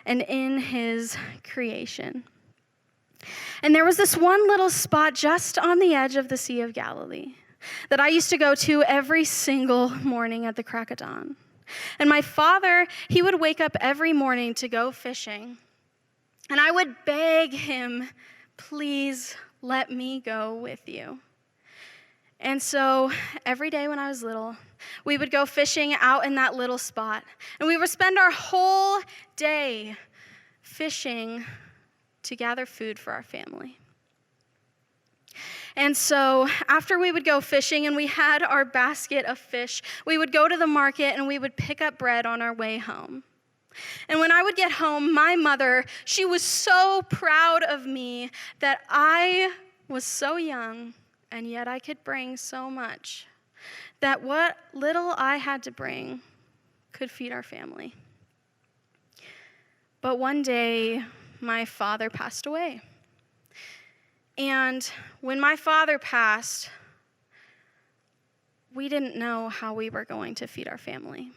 and in his creation. And there was this one little spot just on the edge of the Sea of Galilee that I used to go to every single morning at the crack of dawn. And my father, he would wake up every morning to go fishing. And I would beg him, please let me go with you. And so every day when I was little, we would go fishing out in that little spot. And we would spend our whole day fishing to gather food for our family. And so after we would go fishing and we had our basket of fish, we would go to the market and we would pick up bread on our way home. And when I would get home, my mother, she was so proud of me that I was so young and yet I could bring so much, that what little I had to bring could feed our family. But one day, my father passed away. And when my father passed, we didn't know how we were going to feed our family.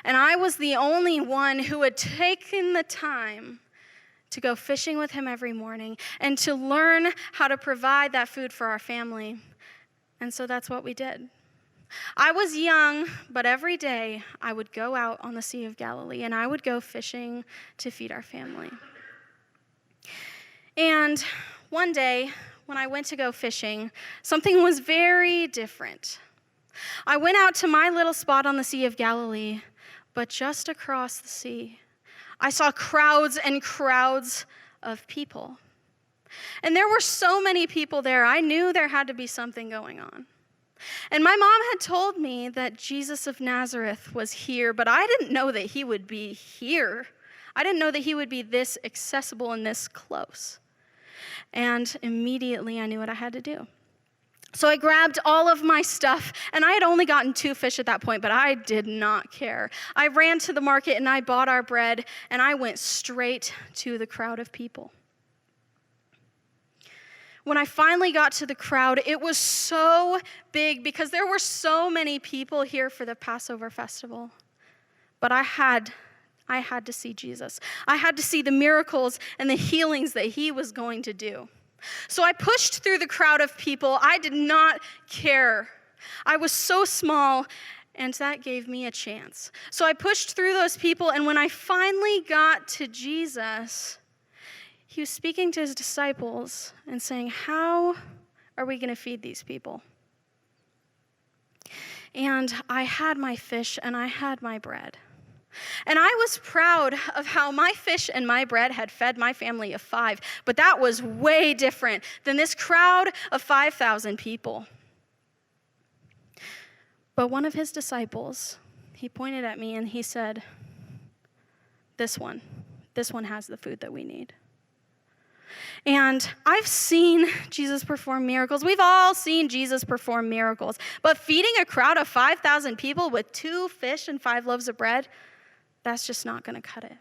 And I was the only one who had taken the time to go fishing with him every morning and to learn how to provide that food for our family. And so that's what we did. I was young, but every day I would go out on the Sea of Galilee and I would go fishing to feed our family. And one day, when I went to go fishing, something was very different. I went out to my little spot on the Sea of Galilee, but just across the sea, I saw crowds and crowds of people. And there were so many people there, I knew there had to be something going on. And my mom had told me that Jesus of Nazareth was here, but I didn't know that he would be here. I didn't know that he would be this accessible and this close. And immediately I knew what I had to do. So I grabbed all of my stuff, and I had only gotten 2 fish at that point, but I did not care. I ran to the market and I bought our bread, and I went straight to the crowd of people. When I finally got to the crowd, it was so big because there were so many people here for the Passover festival. But I had to see Jesus. I had to see the miracles and the healings that he was going to do. So I pushed through the crowd of people. I did not care. I was so small, and that gave me a chance. So I pushed through those people, and when I finally got to Jesus, he was speaking to his disciples and saying, how are we going to feed these people? And I had my fish and I had my bread. And I was proud of how my fish and my bread had fed my family of 5, but that was way different than this crowd of 5,000 people. But one of his disciples, he pointed at me and he said, this one has the food that we need. And I've seen Jesus perform miracles. We've all seen Jesus perform miracles. But feeding a crowd of 5,000 people with 2 fish and 5 loaves of bread, that's just not going to cut it.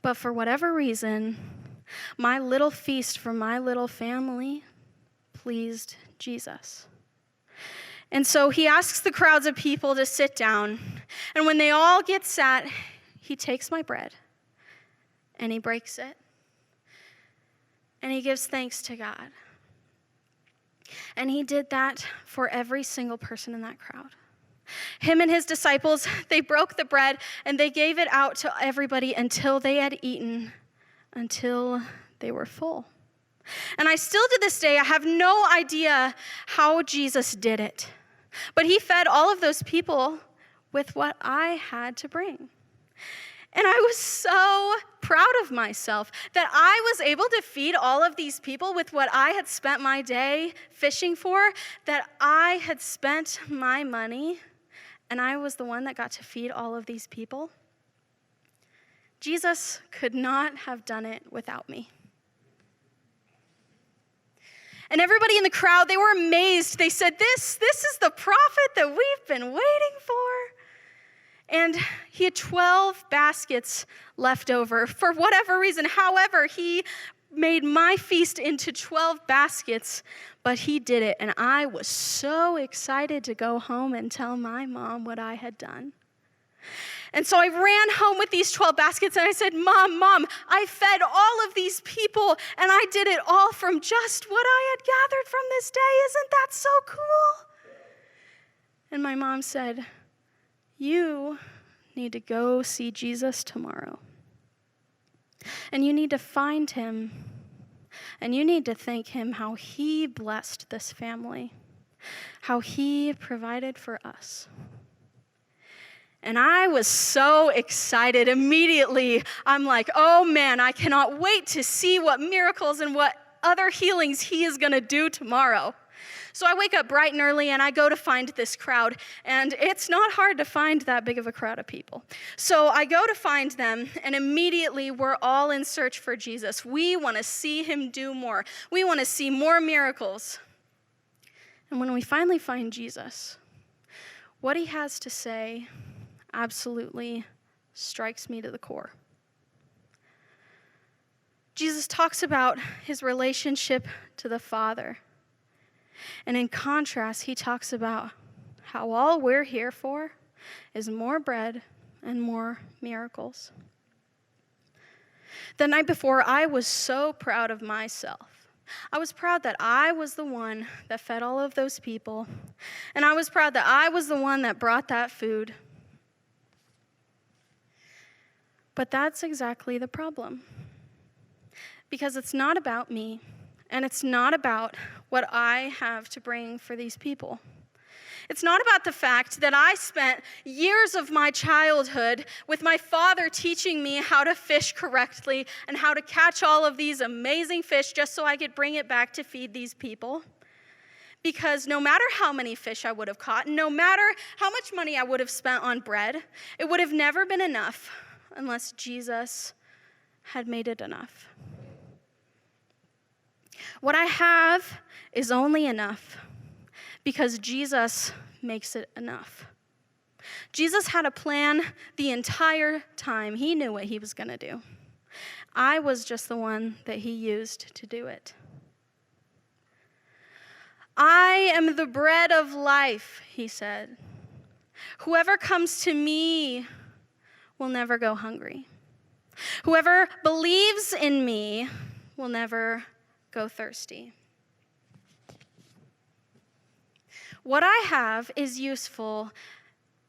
But for whatever reason, my little feast for my little family pleased Jesus. And so he asks the crowds of people to sit down. And when they all get sat, he takes my bread and he breaks it. And he gives thanks to God. And he did that for every single person in that crowd. Him and his disciples, they broke the bread and they gave it out to everybody until they had eaten, until they were full. And I still to this day, I have no idea how Jesus did it. But he fed all of those people with what I had to bring. And I was so proud of myself that I was able to feed all of these people with what I had spent my day fishing for, that I had spent my money, and I was the one that got to feed all of these people. Jesus could not have done it without me. And everybody in the crowd, they were amazed. They said, this is the prophet that we've been waiting for. And he had 12 baskets left over for whatever reason. However, he made my feast into 12 baskets, but he did it. And I was so excited to go home and tell my mom what I had done. And so I ran home with these 12 baskets and I said, Mom, I fed all of these people and I did it all from just what I had gathered from this day. Isn't that so cool? And my mom said, you need to go see Jesus tomorrow. And you need to find him. And you need to thank him how he blessed this family, how he provided for us. And I was so excited. Immediately, I'm like, oh man, I cannot wait to see what miracles and what other healings he is going to do tomorrow. So I wake up bright and early and I go to find this crowd. And it's not hard to find that big of a crowd of people. So I go to find them, and immediately we're all in search for Jesus. We want to see him do more. We want to see more miracles. And when we finally find Jesus, what he has to say absolutely strikes me to the core. Jesus talks about his relationship to the Father. And in contrast, he talks about how all we're here for is more bread and more miracles. The night before, I was so proud of myself. I was proud that I was the one that fed all of those people. And I was proud that I was the one that brought that food. But that's exactly the problem. Because it's not about me, and it's not about what I have to bring for these people. It's not about the fact that I spent years of my childhood with my father teaching me how to fish correctly and how to catch all of these amazing fish just so I could bring it back to feed these people. Because no matter how many fish I would have caught, no matter how much money I would have spent on bread, it would have never been enough unless Jesus had made it enough. What I have is only enough because Jesus makes it enough. Jesus had a plan the entire time. He knew what he was going to do. I was just the one that he used to do it. I am the bread of life, he said. Whoever comes to me will never go hungry. Whoever believes in me will never go thirsty. What I have is useful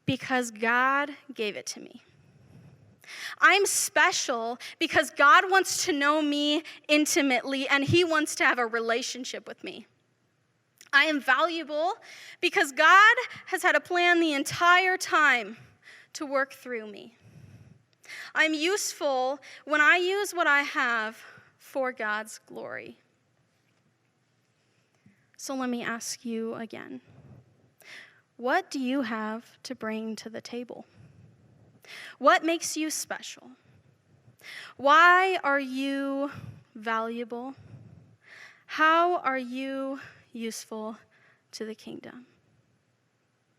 because God gave it to me. I'm special because God wants to know me intimately and he wants to have a relationship with me. I am valuable because God has had a plan the entire time to work through me. I'm useful when I use what I have for God's glory. So let me ask you again. What do you have to bring to the table? What makes you special? Why are you valuable? How are you useful to the kingdom?